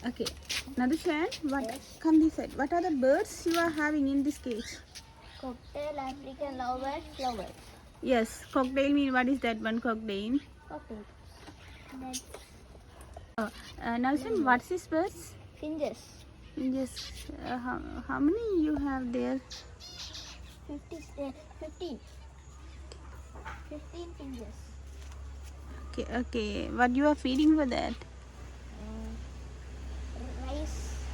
Okay. Nadushan, what? Yes. Come this side. What are the birds you are having in this cage? Cocktail, African lovebird, flowers. Yes. Cocktail mean what is that one cocktail? Cocktail. That's Nadushan, what's this birds? finches. Yes. How many you have there? 15. 15 finches. Okay. Okay. What you are feeding for that? Rice,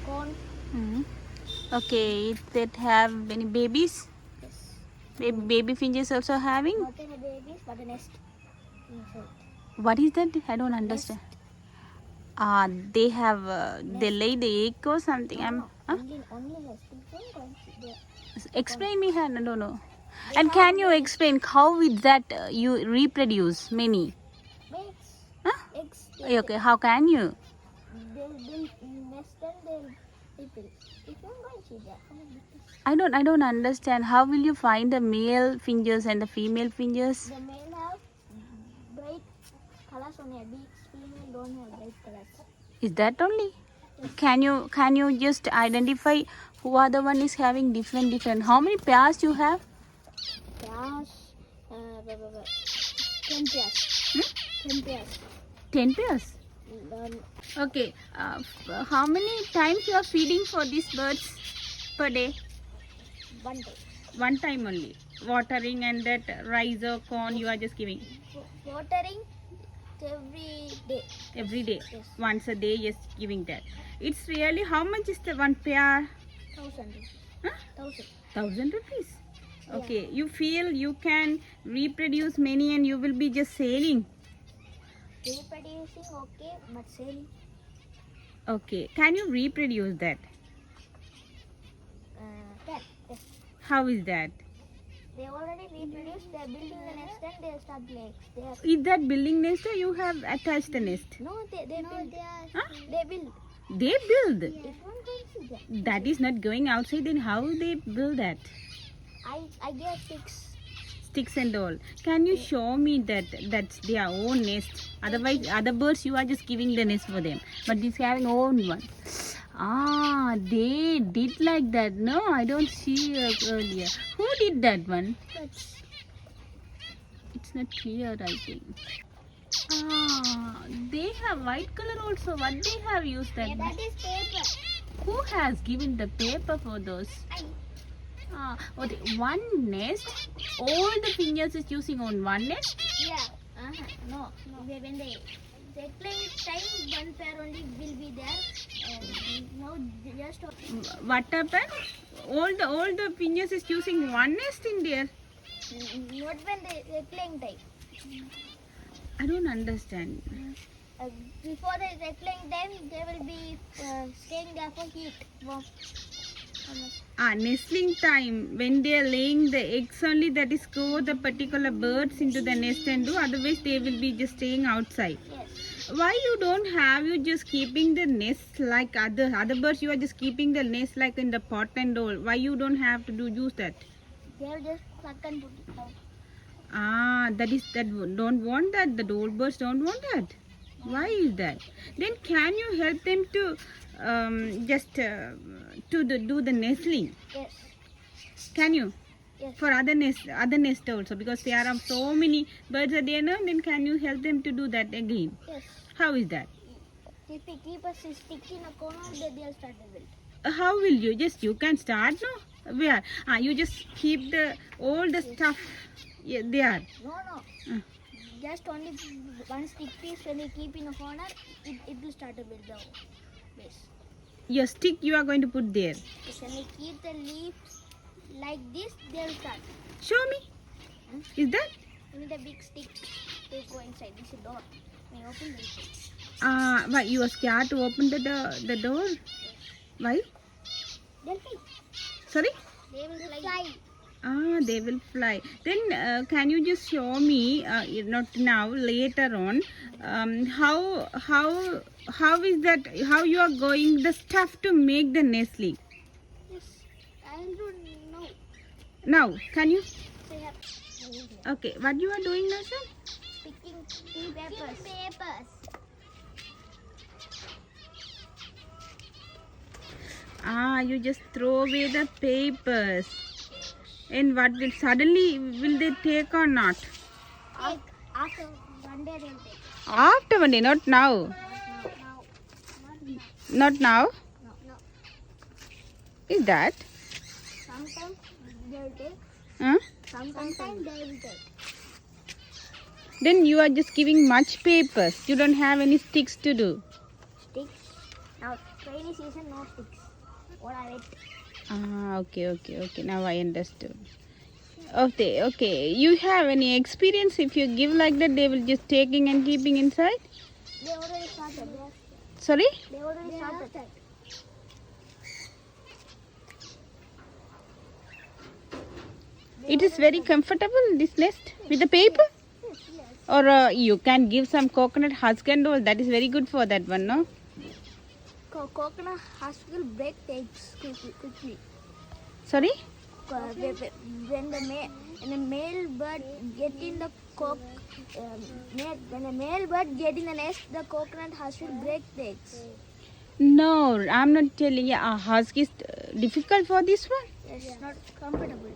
corn. Hmm. Okay. That have many babies? Yes. Baby finches also having? Not any babies, but a nest. Inside. What is that? I don't understand. They have they lay the egg or something. No, Huh? only nest. They Explain me, I don't know. And can you explain how with that you reproduce many? makes Huh? eggs. Okay, how can you? They'll build nest and they'll people. If you're going to see that, I don't understand. How will you find the male finches and the female finches? the male have bright colors on their beaks. Female don't have bright colors. Is that only? Can you just identify who are the one is having different? How many pairs you have? Pairs, 10 pairs. 10 pairs. 10 pairs. Okay. How many times you are feeding for these birds per day? 1 day. One time only. Watering and that rice or corn you are just giving Watering every day. every day. Yes. Once a day, just giving that. It's really how much is the one pair? 1,000. Huh? 1,000. 1,000 rupees. Yeah. Okay. You feel you can reproduce many and you will be just selling. Reproducing okay, but selling Okay. Can you reproduce that? can. Yes. How is that? They already reproduced. They're building the nest and they'll start laying. They are Is that building nest or you have attached the nest? no, they build. Huh? They build. They build. If one can see that, That is not going outside. Then how they build that? I get 6. Sticks and all. Can you show me that that's their own nest? Otherwise, other birds you are just giving the nest for them, but this having own one. They did like that. No, I don't see earlier. Who did that one? That's It's not clear, I think. They have white color also. What they have used that? that is paper. Who has given the paper for those? Okay, one nest. All the fingers is using on one nest. Yeah. No. When they playing time, one pair only will be there. Now just What happened? All the fingers is using one nest in there. not when they playing time. I don't understand. Before they playing time, they will be staying there for heat. Warm. Nestling time, when they are laying the eggs only, that is go the particular birds into the nest and do, otherwise they will be just staying outside. Yes. Why you don't have, you just keeping the nest like other birds, you are just keeping the nest like in the pot and all. Why you don't have to use that? They will just pluck and put it down. That don't want that, the old birds don't want that. Why is that? Then can you help them to do the nestling? Yes. Can you? Yes. For other nest also, because there are so many birds are there now, then can you help them to do that again? Yes. How is that? If we keep a stick in a corner, they'll start to build. How will you can start, no? Where? You just keep all the stuff there. No. Just only one stick piece when you keep in a corner, it will start to build the base. Your stick you are going to put there. Yes, when you keep the leaves like this, they'll start. Show me. Is that? With a big stick, they go inside. This is a door. When you open this. Why you are scared to open the door? Why? They'll fly. Sorry? They will fly. They will fly. Then can you just show me, not now, later on, how is that, how you are going, the stuff to make the nestling? Yes, I don't know. Now, can you? So you have Okay, what you are doing now, sir? picking papers. You just throw away the papers. And what will suddenly will they take or not? After 1 day they will take. After 1 day, not now. Now. Not now. No. Is that? Sometimes they will take. Huh? Sometimes they will take. Then you are just giving much papers. You don't have any sticks to do. Sticks. Now rainy season, no sticks. What are it? Okay. Now I understood. Okay. You have any experience? If you give like that, they will just taking and keeping inside? They already started. Sorry? They already started. It is very comfortable, this nest, with the paper? Yes. Or you can give some coconut husk and all. That is very good for that one, no? Coconut husk will break eggs quickly. Sorry? When the male bird get in the when the male bird get in the nest, the coconut husk will break the eggs. No, I'm not telling you. A husk is difficult for this one. It's not comfortable.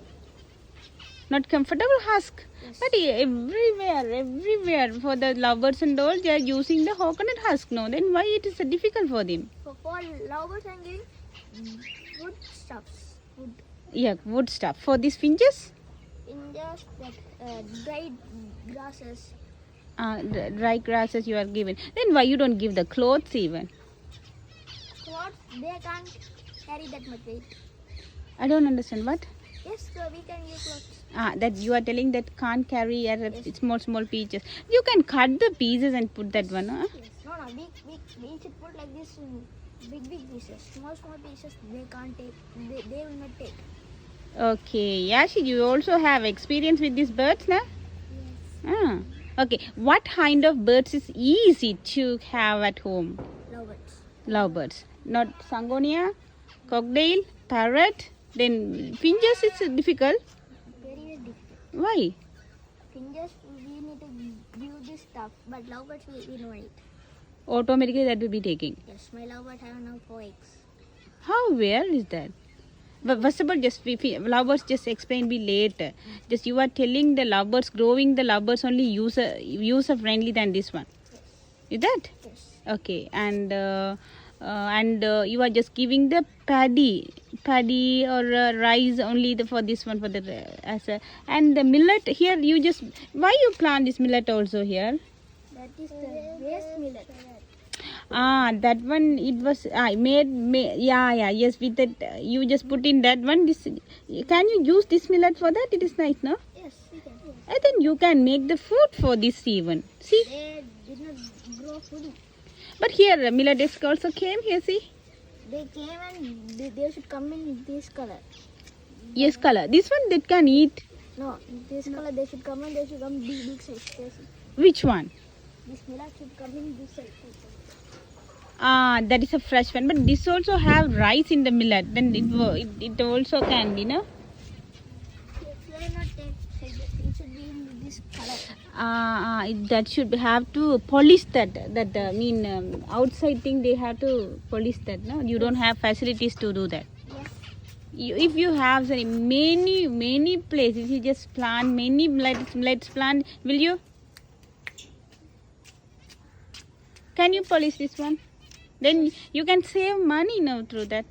Not comfortable husk. Yes. But everywhere for the lovebirds and all, they are using the coconut husk. No, then why it is difficult for them? For lovebirds, I'm giving wood stuffs. Wood. Yeah, wood stuff. For these finches, In just that dried grasses. dry grasses you are given. Then why you don't give the clothes even? Clothes, they can't carry that much weight. I don't understand what. Yes, so we can give clothes. That you are telling that can't carry small pieces. You can cut the pieces and put that one. Huh? Yes. No, we should put like this in big pieces. Small pieces, they can't take. They will not take. Okay, Yashi, you also have experience with these birds, na? Yes. Okay, what kind of birds is easy to have at home? Lovebirds. Lovebirds, not Sangonia, cocktail, parrot. Then finches is difficult. Very difficult. Why? Finches, we need to give this stuff, but lovebirds we know it. Automatically that will be taking. Yes, my lovebird have now 4 eggs. How? Where is that? But first of all, lovebirds just explain me later. Just you are telling the lovebirds growing the lovebirds only user friendly than this one. Is that? Yes. Okay, and you are just giving the paddy or rice only for this one for the and the millet here. You just why you plant this millet also here? That is the waste millet. That one it was yes, with that you just put in that one. This can you use this millet for that? It is nice, no? Yes, we can. I think you can make the food for this even. See, They did not grow food. but here millet also came here. See, They came and they should come in this color. yes, color. This one that can eat. No, this color they should come and they should come big size. Yes. Which one? This millet should come in this size. That is a fresh one. But this also have rice in the millet. Then it also can be, no? It will not take. It should be in this color. That should have to polish that. Outside thing they have to polish that. No, you don't have facilities to do that. Yes. If you have many places, you just plant many millets plant. Will you? Can you polish this one? Then you can save money now through that.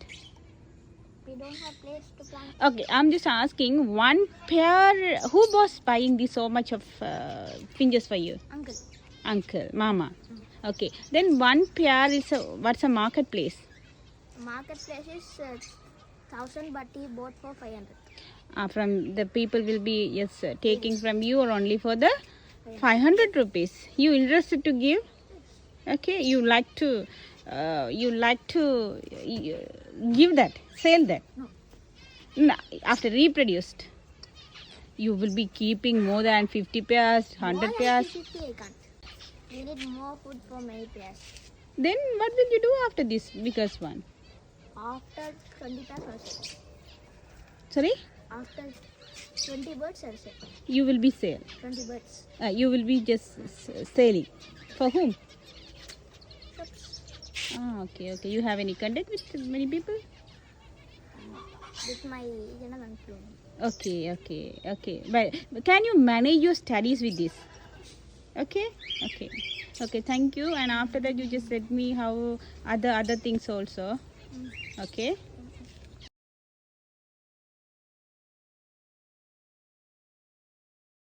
We don't have place to plant. Okay, I'm just asking one pair. Who was buying this so much of finches for you? Uncle, mama. Okay, then one pair is what's a marketplace? Marketplace is 1,000, but he bought for 500. From the people will be taking from you or only for the 500 rupees. You interested to give? Okay, you like to give that, sell that. No, after reproduced, you will be keeping more than 50 pairs, 100 pairs. 50, I can't. We need more food for many pairs. Then what will you do after this biggest one? After 20 pairs, I'll sell. Sorry? After 20 birds, I'll sell. You will be sale. 20 birds. You will be just selling. For whom? Shops. Okay. You have any contact with many people? with my Janam flow. Okay. But can you manage your studies with this? Okay. Thank you. And after that, you just let me how other things also. Okay.